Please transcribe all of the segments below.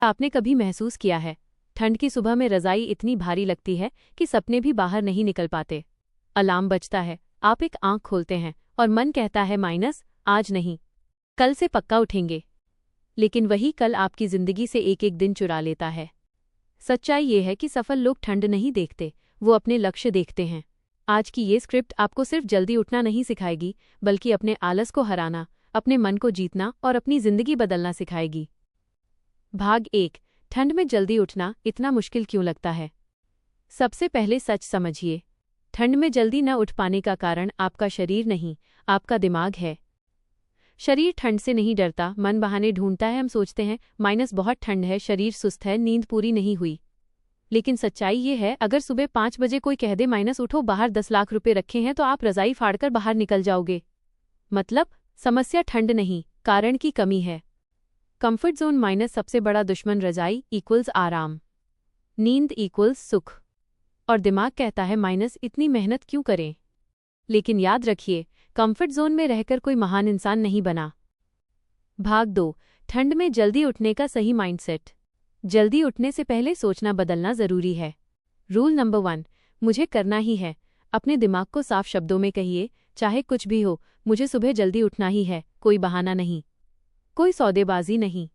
आपने कभी महसूस किया है ठंड की सुबह में रज़ाई इतनी भारी लगती है कि सपने भी बाहर नहीं निकल पाते। अलार्म बजता है, आप एक आंख खोलते हैं और मन कहता है माइनस, आज नहीं, कल से पक्का उठेंगे। लेकिन वही कल आपकी जिंदगी से एक एक दिन चुरा लेता है। सच्चाई ये है कि सफल लोग ठंड नहीं देखते, वो अपने लक्ष्य देखते हैं। आज की ये स्क्रिप्ट आपको सिर्फ जल्दी उठना नहीं सिखाएगी, बल्कि अपने आलस को हराना, अपने मन को जीतना और अपनी जिंदगी बदलना सिखाएगी। भाग 1, ठंड में जल्दी उठना इतना मुश्किल क्यों लगता है? सबसे पहले सच समझिए, ठंड में जल्दी न उठ पाने का कारण आपका शरीर नहीं, आपका दिमाग है। शरीर ठंड से नहीं डरता, मन बहाने ढूंढता है। हम सोचते हैं माइनस बहुत ठंड है, शरीर सुस्त है, नींद पूरी नहीं हुई। लेकिन सच्चाई ये है, अगर सुबह 5 बजे कोई कह दे माइनस उठो, बाहर 10 लाख रुपए रखे हैं, तो आप रजाई फाड़कर बाहर निकल जाओगे। मतलब समस्या ठंड नहीं, कारण की कमी है। कंफर्ट जोन माइनस सबसे बड़ा दुश्मन रजाई इक्वल्स आराम, नींद इक्वल्स सुख, और दिमाग कहता है माइनस इतनी मेहनत क्यों करें। लेकिन याद रखिए, कंफर्ट जोन में रहकर कोई महान इंसान नहीं बना। भाग 2, ठंड में जल्दी उठने का सही माइंडसेट। जल्दी उठने से पहले सोचना बदलना जरूरी है। रूल नंबर 1, मुझे करना ही है। अपने दिमाग को साफ शब्दों में कहिए, चाहे कुछ भी हो, मुझे सुबह जल्दी उठना ही है, कोई बहाना नहीं, कोई सौदेबाजी नहीं।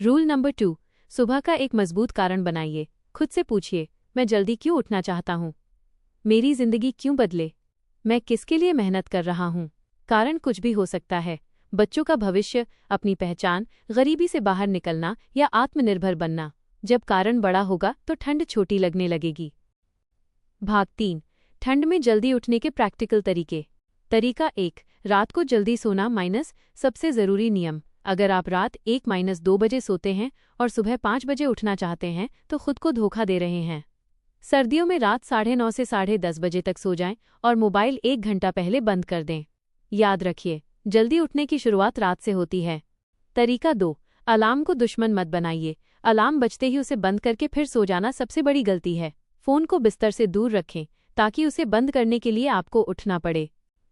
रूल नंबर 2, सुबह का एक मजबूत कारण बनाइए। खुद से पूछिए, मैं जल्दी क्यों उठना चाहता हूँ? मेरी जिंदगी क्यों बदले? मैं किसके लिए मेहनत कर रहा हूँ? कारण कुछ भी हो सकता है, बच्चों का भविष्य, अपनी पहचान, गरीबी से बाहर निकलना या आत्मनिर्भर बनना। जब कारण बड़ा होगा तो ठंड छोटी लगने लगेगी। भाग 3, ठंड में जल्दी उठने के प्रैक्टिकल तरीके। तरीका 1, रात को जल्दी सोना माइनस सबसे जरूरी नियम। अगर आप रात 1-2 बजे सोते हैं और सुबह 5 बजे उठना चाहते हैं तो खुद को धोखा दे रहे हैं। सर्दियों में रात 9:30 से 10:30 बजे तक सो जाएं और मोबाइल 1 घंटा पहले बंद कर दें। याद रखिए, जल्दी उठने की शुरुआत रात से होती है। तरीका 2, अलार्म को दुश्मन मत बनाइए। अलार्म बजते ही उसे बंद करके फिर सो जाना सबसे बड़ी गलती है। फोन को बिस्तर से दूर रखें ताकि उसे बंद करने के लिए आपको उठना पड़े।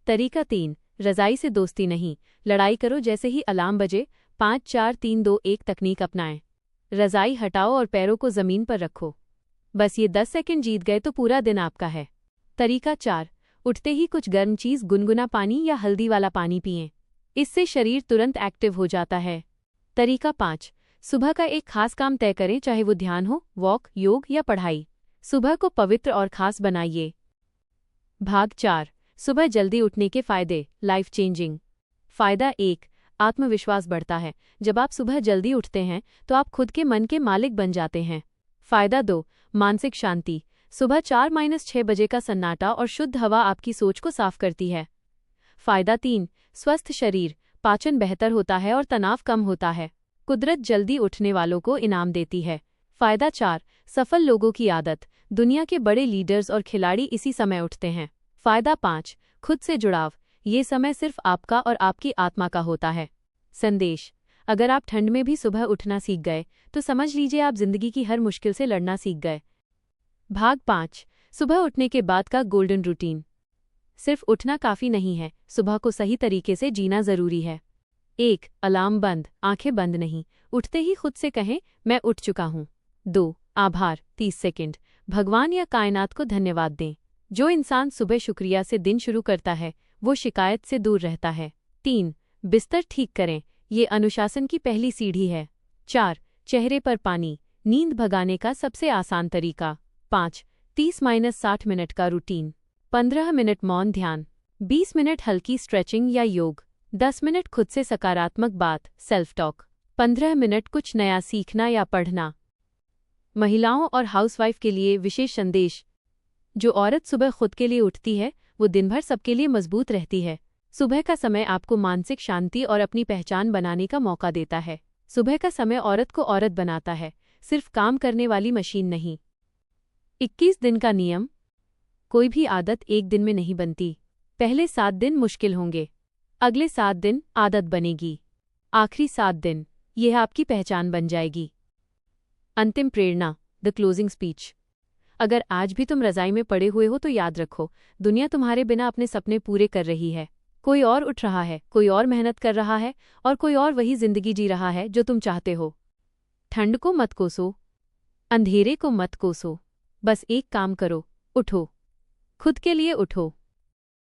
तरीका 3, रजाई से दोस्ती नहीं, लड़ाई करो जैसे ही अलार्म बजे। 5 4 3 2 1 तकनीक अपनाएं। रजाई हटाओ और पैरों को जमीन पर रखो। बस ये 10 सेकंड जीत गए तो पूरा दिन आपका है। तरीका 4, उठते ही कुछ गर्म चीज, गुनगुना पानी या हल्दी वाला पानी पिएं। इससे शरीर तुरंत एक्टिव हो जाता है। तरीका 5, सुबह का एक खास काम तय करें, चाहे वो ध्यान हो, वॉक, योग या पढ़ाई। सुबह को पवित्र और खास बनाइए। भाग 4, सुबह जल्दी उठने के फायदे, लाइफ चेंजिंग। फायदा 1, आत्मविश्वास बढ़ता है। जब आप सुबह जल्दी उठते हैं तो आप खुद के मन के मालिक बन जाते हैं। फायदा 2, मानसिक शांति। सुबह 4-6 बजे का सन्नाटा और शुद्ध हवा आपकी सोच को साफ करती है। फायदा 3, स्वस्थ शरीर, पाचन बेहतर होता है और तनाव कम होता है। कुदरत जल्दी उठने वालों को इनाम देती है। फायदा 4, सफल लोगों की आदत, दुनिया के बड़े लीडर्स और खिलाड़ी इसी समय उठते हैं। फायदा 5, खुद से जुड़ाव, ये समय सिर्फ आपका और आपकी आत्मा का होता है। संदेश, अगर आप ठंड में भी सुबह उठना सीख गए तो समझ लीजिए आप जिंदगी की हर मुश्किल से लड़ना सीख गए। भाग 5, सुबह उठने के बाद का गोल्डन रूटीन। सिर्फ उठना काफी नहीं है, सुबह को सही तरीके से जीना जरूरी है। 1, अलार्म बंद, आंखें बंद नहीं, उठते ही खुद से कहें मैं उठ चुका हूँ। 2, आभार, 30 सेकंड, भगवान या कायनात को धन्यवाद दें। जो इंसान सुबह शुक्रिया से दिन शुरू करता है वो शिकायत से दूर रहता है। 3, बिस्तर ठीक करें, ये अनुशासन की पहली सीढ़ी है। 4, चेहरे पर पानी, नींद भगाने का सबसे आसान तरीका। 5, 30-60 मिनट का रूटीन। 15 मिनट मौन ध्यान, 20 मिनट हल्की स्ट्रेचिंग या योग, 10 मिनट खुद से सकारात्मक बात, सेल्फ टॉक, 15 मिनट कुछ नया सीखना या पढ़ना। महिलाओं और हाउसवाइफ के लिए विशेष संदेश। जो औरत सुबह खुद के लिए उठती है वो दिन भर सबके लिए मजबूत रहती है। सुबह का समय आपको मानसिक शांति और अपनी पहचान बनाने का मौका देता है। सुबह का समय औरत को औरत बनाता है, सिर्फ काम करने वाली मशीन नहीं। 21 दिन का नियम, कोई भी आदत एक दिन में नहीं बनती। पहले 7 दिन मुश्किल होंगे, अगले 7 दिन आदत बनेगी, आखिरी 7 दिन यह आपकी पहचान बन जाएगी। अंतिम प्रेरणा, द क्लोजिंग स्पीच। अगर आज भी तुम रजाई में पड़े हुए हो तो याद रखो, दुनिया तुम्हारे बिना अपने सपने पूरे कर रही है। कोई और उठ रहा है, कोई और मेहनत कर रहा है और कोई और वही जिंदगी जी रहा है जो तुम चाहते हो। ठंड को मत कोसो, अंधेरे को मत कोसो, बस एक काम करो, उठो। खुद के लिए उठो,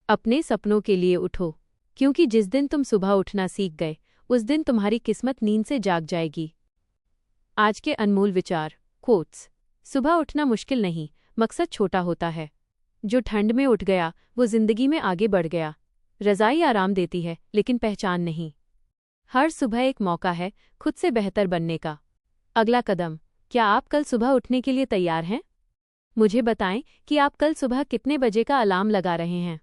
अपने सपनों के लिए उठो, क्योंकि जिस दिन तुम सुबह उठना सीख गए उस दिन तुम्हारी किस्मत नींद से जाग जाएगी। आज के अनमोल विचार, कोट्स। सुबह उठना मुश्किल नहीं, मकसद छोटा होता है। जो ठंड में उठ गया वो जिंदगी में आगे बढ़ गया। रज़ाई आराम देती है लेकिन पहचान नहीं। हर सुबह एक मौका है खुद से बेहतर बनने का। अगला कदम, क्या आप कल सुबह उठने के लिए तैयार हैं? मुझे बताएं कि आप कल सुबह कितने बजे का अलार्म लगा रहे हैं।